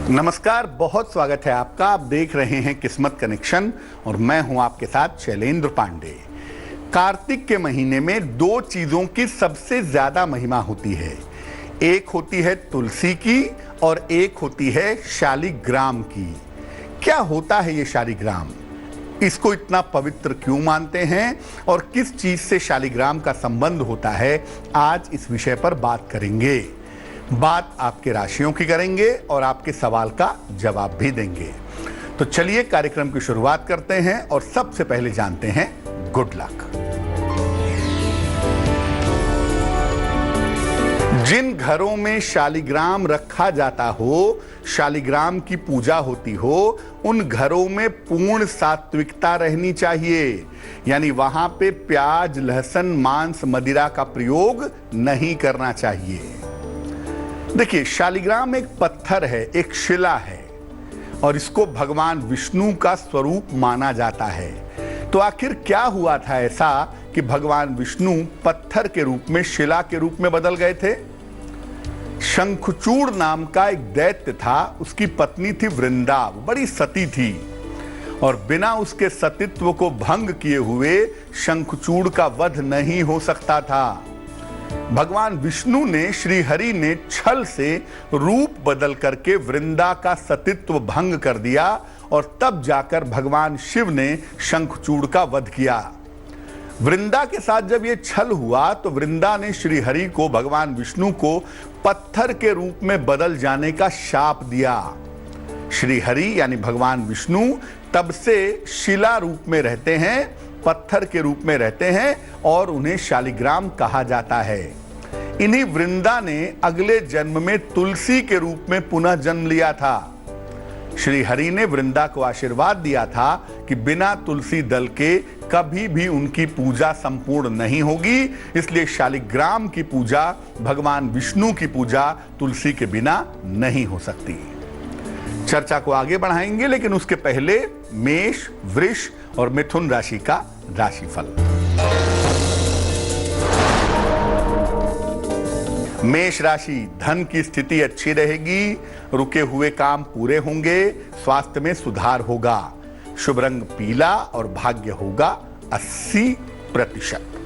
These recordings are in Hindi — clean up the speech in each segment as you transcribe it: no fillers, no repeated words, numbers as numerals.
नमस्कार, बहुत स्वागत है आपका। आप देख रहे हैं किस्मत कनेक्शन और मैं हूं आपके साथ शैलेंद्र पांडे। कार्तिक के महीने में दो चीजों की सबसे ज्यादा महिमा होती है। एक होती है तुलसी की और एक होती है शालिग्राम की। क्या होता है ये शालिग्राम? इसको इतना पवित्र क्यों मानते हैं और किस चीज से शालिग्राम का संबंध होता है, आज इस विषय पर बात करेंगे। बात आपके राशियों की करेंगे और आपके सवाल का जवाब भी देंगे। तो चलिए कार्यक्रम की शुरुआत करते हैं और सबसे पहले जानते हैं गुड लक। जिन घरों में शालिग्राम रखा जाता हो, शालिग्राम की पूजा होती हो, उन घरों में पूर्ण सात्विकता रहनी चाहिए। यानी वहां पे प्याज, लहसुन, मांस, मदिरा का प्रयोग नहीं करना चाहिए। देखिए, शालिग्राम एक पत्थर है, एक शिला है और इसको भगवान विष्णु का स्वरूप माना जाता है। तो आखिर क्या हुआ था ऐसा कि भगवान विष्णु पत्थर के रूप में, शिला के रूप में बदल गए थे? शंखचूड़ नाम का एक दैत्य था, उसकी पत्नी थी वृंदा, बड़ी सती थी और बिना उसके सतीत्व को भंग किए हुए शंखचूड़ का वध नहीं हो सकता था। भगवान विष्णु ने, श्री हरि ने छल से रूप बदल करके वृंदा का सतीत्व भंग कर दिया और तब जाकर भगवान शिव ने शंखचूड़ का वध किया। वृंदा के साथ जब ये छल हुआ तो वृंदा ने श्री हरि को, भगवान विष्णु को पत्थर के रूप में बदल जाने का शाप दिया। श्री हरि यानी भगवान विष्णु तब से शिला रूप में रहते हैं, पत्थर के रूप में रहते हैं और उन्हें शालिग्राम कहा जाता है। इन्हीं वृंदा ने अगले जन्म में तुलसी के रूप में पुनः जन्म लिया था। श्री हरि ने वृंदा को आशीर्वाद दिया था कि बिना तुलसी दल के कभी भी उनकी पूजा संपूर्ण नहीं होगी, इसलिए शालिग्राम की पूजा, भगवान विष्णु की पूजा तुलसी के बिना नहीं हो सकती। चर्चा को आगे बढ़ाएंगे, लेकिन उसके पहले मेष, वृष और मिथुन राशि का राशिफल। मेष राशि, धन की स्थिति अच्छी रहेगी, रुके हुए काम पूरे होंगे, स्वास्थ्य में सुधार होगा, शुभ रंग पीला और भाग्य होगा 80%।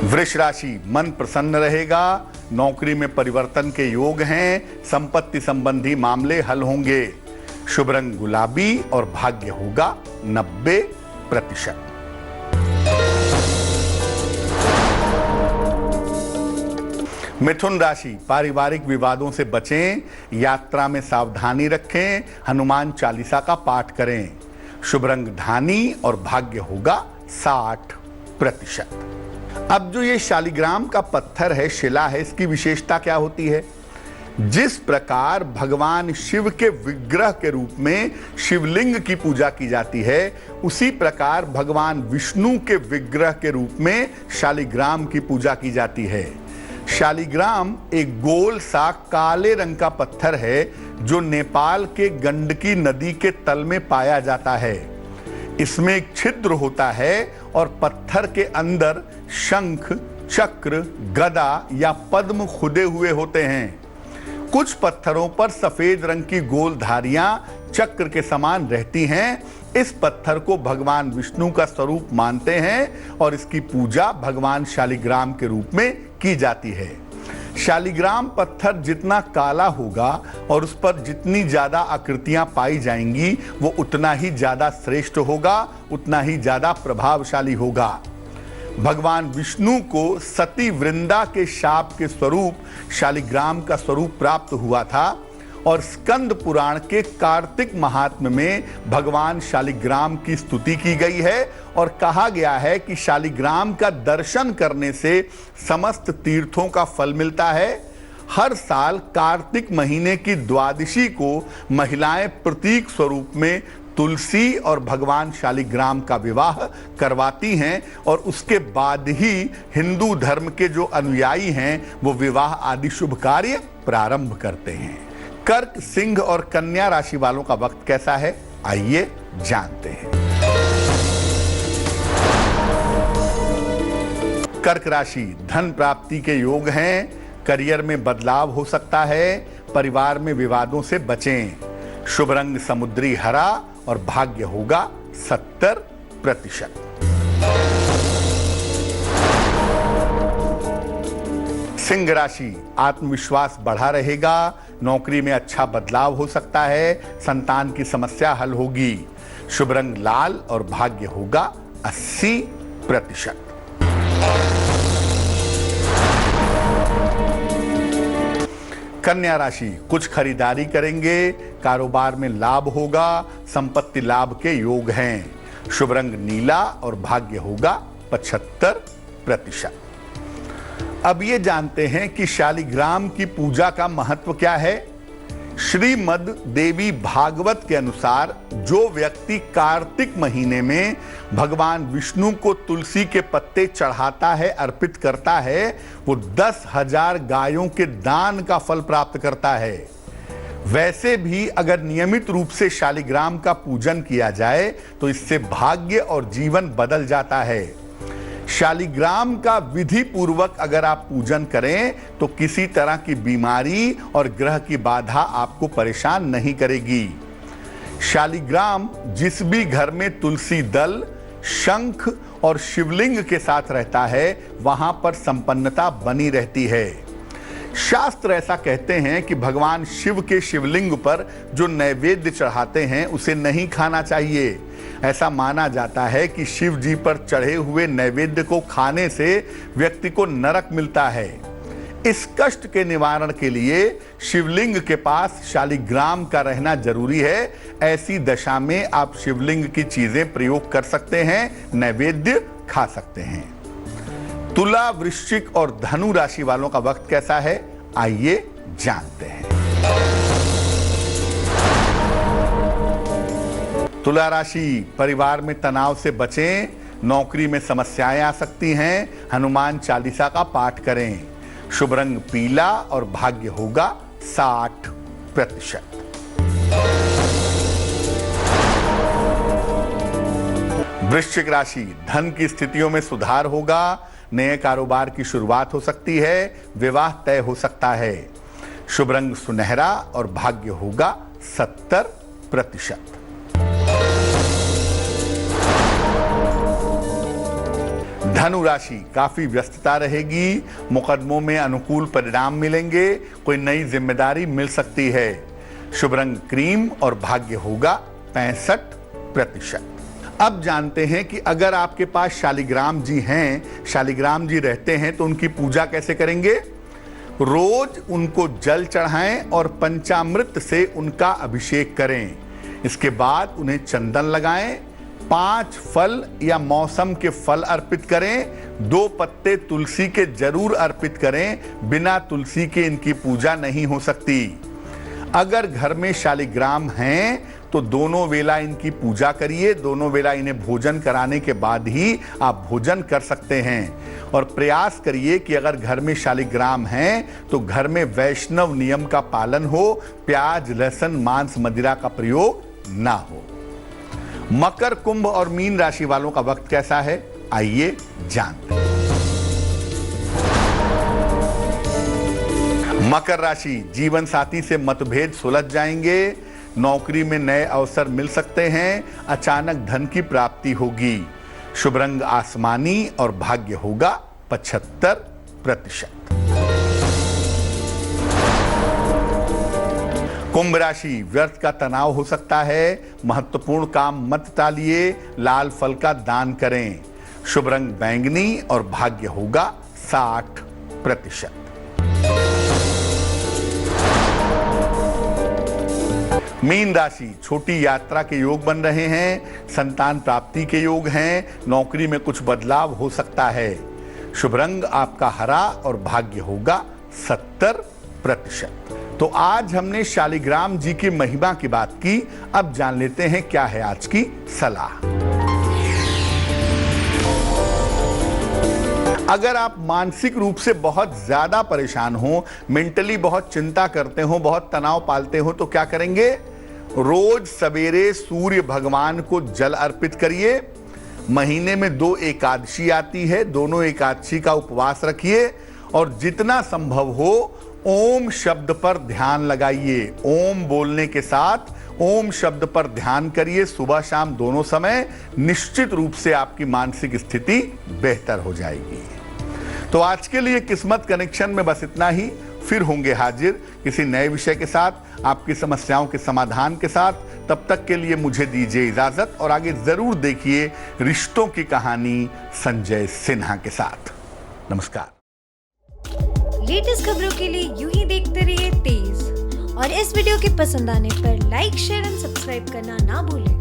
वृष राशि, मन प्रसन्न रहेगा, नौकरी में परिवर्तन के योग हैं, संपत्ति संबंधी मामले हल होंगे, शुभ रंग गुलाबी और भाग्य होगा 90%। मिथुन राशि, पारिवारिक विवादों से बचें, यात्रा में सावधानी रखें, हनुमान चालीसा का पाठ करें, शुभ रंग धानी और भाग्य होगा 60%। अब जो ये शालिग्राम का पत्थर है, शिला है, इसकी विशेषता क्या होती है? जिस प्रकार भगवान शिव के विग्रह के रूप में शिवलिंग की पूजा की जाती है, उसी प्रकार भगवान विष्णु के विग्रह के रूप में शालिग्राम की पूजा की जाती है। शालिग्राम एक गोल सा काले रंग का पत्थर है जो नेपाल के गंडकी नदी के तल में पाया जाता है। इसमें एक छिद्र होता है और पत्थर के अंदर शंख, चक्र, गदा या पद्म खुदे हुए होते हैं। कुछ पत्थरों पर सफेद रंग की गोल धारियां चक्र के समान रहती हैं। इस पत्थर को भगवान विष्णु का स्वरूप मानते हैं और इसकी पूजा भगवान शालिग्राम के रूप में की जाती है। शालिग्राम पत्थर जितना काला होगा और उस पर जितनी ज्यादा आकृतियां पाई जाएंगी, वो उतना ही ज्यादा श्रेष्ठ होगा, उतना ही ज्यादा प्रभावशाली होगा। भगवान विष्णु को सती वृंदा के शाप के स्वरूप शालिग्राम का स्वरूप प्राप्त हुआ था और स्कंद पुराण के कार्तिक महात्म्य में भगवान शालिग्राम की स्तुति की गई है और कहा गया है कि शालिग्राम का दर्शन करने से समस्त तीर्थों का फल मिलता है। हर साल कार्तिक महीने की द्वादशी को महिलाएं प्रतीक स्वरूप में तुलसी और भगवान शालिग्राम का विवाह करवाती हैं और उसके बाद ही हिंदू धर्म के जो अनुयायी हैं वो विवाह आदि शुभ कार्य प्रारंभ करते हैं। कर्क, सिंह और कन्या राशि वालों का वक्त कैसा है, आइए जानते हैं। कर्क राशि, धन प्राप्ति के योग हैं, करियर में बदलाव हो सकता है, परिवार में विवादों से बचें। शुभ रंग समुद्री हरा और भाग्य होगा 70%। सिंह राशि, आत्मविश्वास बढ़ा रहेगा, नौकरी में अच्छा बदलाव हो सकता है, संतान की समस्या हल होगी। शुभ रंग लाल और भाग्य होगा 80%। कन्या राशि, कुछ खरीदारी करेंगे, कारोबार में लाभ होगा, संपत्ति लाभ के योग हैं। शुभ रंग नीला और भाग्य होगा 75%। अब ये जानते हैं कि शालिग्राम की पूजा का महत्व क्या है। श्रीमद् देवी भागवत के अनुसार जो व्यक्ति कार्तिक महीने में भगवान विष्णु को तुलसी के पत्ते चढ़ाता है, अर्पित करता है, वो 10,000 गायों के दान का फल प्राप्त करता है। वैसे भी अगर नियमित रूप से शालिग्राम का पूजन किया जाए तो इससे भाग्य और जीवन बदल जाता है। शालिग्राम का विधि पूर्वक अगर आप पूजन करें तो किसी तरह की बीमारी और ग्रह की बाधा आपको परेशान नहीं करेगी। शालिग्राम जिस भी घर में तुलसी दल, शंख और शिवलिंग के साथ रहता है वहां पर संपन्नता बनी रहती है। शास्त्र ऐसा कहते हैं कि भगवान शिव के शिवलिंग पर जो नैवेद्य चढ़ाते हैं उसे नहीं खाना चाहिए। ऐसा माना जाता है कि शिव जी पर चढ़े हुए नैवेद्य को खाने से व्यक्ति को नरक मिलता है। इस कष्ट के निवारण के लिए शिवलिंग के पास शालिग्राम का रहना जरूरी है। ऐसी दशा में आप शिवलिंग की चीजें प्रयोग कर सकते हैं, नैवेद्य खा सकते हैं। तुला, वृश्चिक और धनु राशि वालों का वक्त कैसा है, आइए जानते हैं। तुला राशि, परिवार में तनाव से बचें, नौकरी में समस्याएं आ सकती हैं, हनुमान चालीसा का पाठ करें। शुभ रंग पीला और भाग्य होगा 60%। वृश्चिक राशि, धन की स्थितियों में सुधार होगा, नए कारोबार की शुरुआत हो सकती है, विवाह तय हो सकता है। शुभ रंग सुनहरा और भाग्य होगा 70%। धनु राशि, काफी व्यस्तता रहेगी, मुकदमों में अनुकूल परिणाम मिलेंगे, कोई नई जिम्मेदारी मिल सकती है। शुभ रंग क्रीम और भाग्य होगा 65%। अब जानते हैं कि अगर आपके पास शालिग्राम जी हैं, शालिग्राम जी रहते हैं तो उनकी पूजा कैसे करेंगे। रोज उनको जल चढ़ाएं और पंचामृत से उनका अभिषेक करें। इसके बाद उन्हें चंदन लगाएं, 5 फल या मौसम के फल अर्पित करें, 2 पत्ते तुलसी के जरूर अर्पित करें। बिना तुलसी के इनकी पूजा नहीं हो सकती। अगर घर में शालिग्राम हैं तो दोनों वेला इनकी पूजा करिए, दोनों वेला इन्हें भोजन कराने के बाद ही आप भोजन कर सकते हैं। और प्रयास करिए कि अगर घर में शालिग्राम हैं तो घर में वैष्णव नियम का पालन हो, प्याज, लहसुन, मांस, मदिरा का प्रयोग ना हो। मकर, कुंभ और मीन राशि वालों का वक्त कैसा है, आइए जानते हैं। मकर राशि, जीवन साथी से मतभेद सुलझ जाएंगे, नौकरी में नए अवसर मिल सकते हैं, अचानक धन की प्राप्ति होगी। शुभ रंग आसमानी और भाग्य होगा 75%। कुंभ राशि, व्यर्थ का तनाव हो सकता है, महत्वपूर्ण काम मत टालिए, लाल फल का दान करें। शुभ रंग बैंगनी और भाग्य होगा 60%। मीन राशि, छोटी यात्रा के योग बन रहे हैं, संतान प्राप्ति के योग हैं, नौकरी में कुछ बदलाव हो सकता है। शुभ रंग आपका हरा और भाग्य होगा 70%। तो आज हमने शालिग्राम जी की महिमा की बात की। अब जान लेते हैं क्या है आज की सलाह। अगर आप मानसिक रूप से बहुत ज्यादा परेशान हो, मेंटली बहुत चिंता करते हो, बहुत तनाव पालते हो, तो क्या करेंगे। रोज सवेरे सूर्य भगवान को जल अर्पित करिए, महीने में 2 एकादशी आती है, दोनों एकादशी का उपवास रखिए और जितना संभव हो ओम शब्द पर ध्यान लगाइए। ओम बोलने के साथ ओम शब्द पर ध्यान करिए सुबह शाम दोनों समय। निश्चित रूप से आपकी मानसिक स्थिति बेहतर हो जाएगी। तो आज के लिए किस्मत कनेक्शन में बस इतना ही। फिर होंगे हाजिर किसी नए विषय के साथ, आपकी समस्याओं के समाधान के साथ। तब तक के लिए मुझे दीजिए इजाजत और आगे जरूर देखिए रिश्तों की कहानी संजय सिन्हा के साथ। नमस्कार। लेटेस्ट खबरों के लिए यूं ही देखते रहिए तेज, और इस वीडियो के पसंद आने पर लाइक, शेयर एंड सब्सक्राइब करना ना भूलें।